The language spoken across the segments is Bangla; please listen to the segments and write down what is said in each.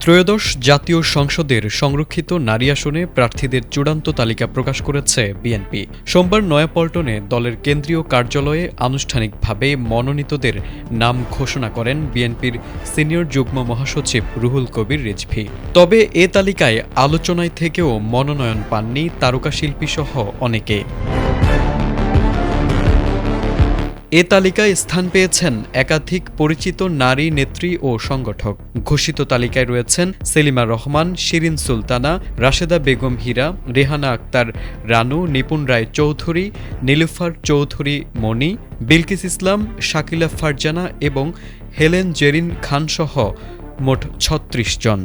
ত্রয়োদশ জাতীয় সংসদের সংরক্ষিত নারী আসনে প্রার্থীদের চূড়ান্ত তালিকা প্রকাশ করেছে বিএনপি। সোমবার নয়াপল্টনে দলের কেন্দ্রীয় কার্যালয়ে আনুষ্ঠানিকভাবে মনোনীতদের নাম ঘোষণা করেন বিএনপির সিনিয়র যুগ্ম মহাসচিব রুহুল কবির রিজভী। তবে এ তালিকায় আলোচনায় থেকেও মনোনয়ন পাননি তারকাশিল্পীসহ অনেকে। এ তালিকায় স্থান পেয়েছেন একাধিক পরিচিত নারী নেত্রী ও সংগঠক। ঘোষিত তালিকায় রয়েছেন সেলিমা রহমান, শিরিন সুলতানা, রাশেদা বেগম হীরা, রেহানা আক্তার রানু, নিপুণ রায় চৌধুরী, নীলুফার চৌধুরী মণি, বিলকিস ইসলাম, শাকিলা ফারজানা এবং হেলেন জেরিন খানসহ মোট ৩৬ জন।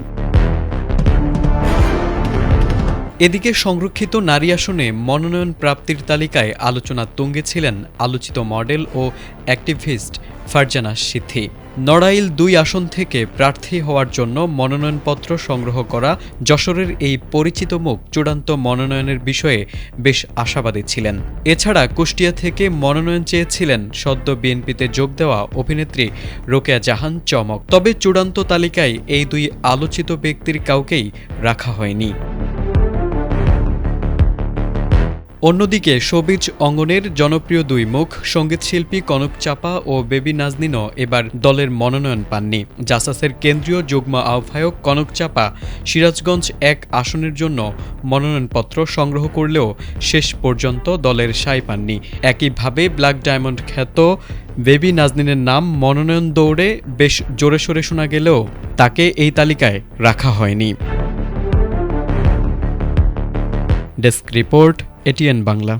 এদিকে সংরক্ষিত নারী আসনে মনোনয়ন প্রাপ্তির তালিকায় আলোচনা তুঙ্গে ছিলেন আলোচিত মডেল ও অ্যাক্টিভিস্ট ফারজানা সিথি। নড়াইল ২ আসন থেকে প্রার্থী হওয়ার জন্য মনোনয়নপত্র সংগ্রহ করা যশোরের এই পরিচিত মুখ চূড়ান্ত মনোনয়নের বিষয়ে বেশ আশাবাদী ছিলেন। এছাড়া কুষ্টিয়া থেকে মনোনয়ন চেয়েছিলেন সদ্য বিএনপিতে যোগ দেওয়া অভিনেত্রী রোকেয়া জাহান চমক। তবে চূড়ান্ত তালিকায় এই দুই আলোচিত ব্যক্তির কাউকেই রাখা হয়নি। অন্যদিকে শোবিজ অঙ্গনের জনপ্রিয় দুই মুখ সঙ্গীতশিল্পী কনক চাপা ও বেবি নাজনীনও এবার দলের মনোনয়ন পাননি। জাসাসের কেন্দ্রীয় যুগ্ম আহ্বায়ক কনক চাপা সিরাজগঞ্জ ১ আসনের জন্য মনোনয়নপত্র সংগ্রহ করলেও শেষ পর্যন্ত দলের সায় পাননি। একইভাবে ব্ল্যাক ডায়মন্ড খ্যাত বেবি নাজনীনের নাম মনোনয়ন দৌড়ে বেশ জোরে সোরে শোনা গেলেও তাকে এই তালিকায় রাখা হয়নি। Desk report, ATN Bangla.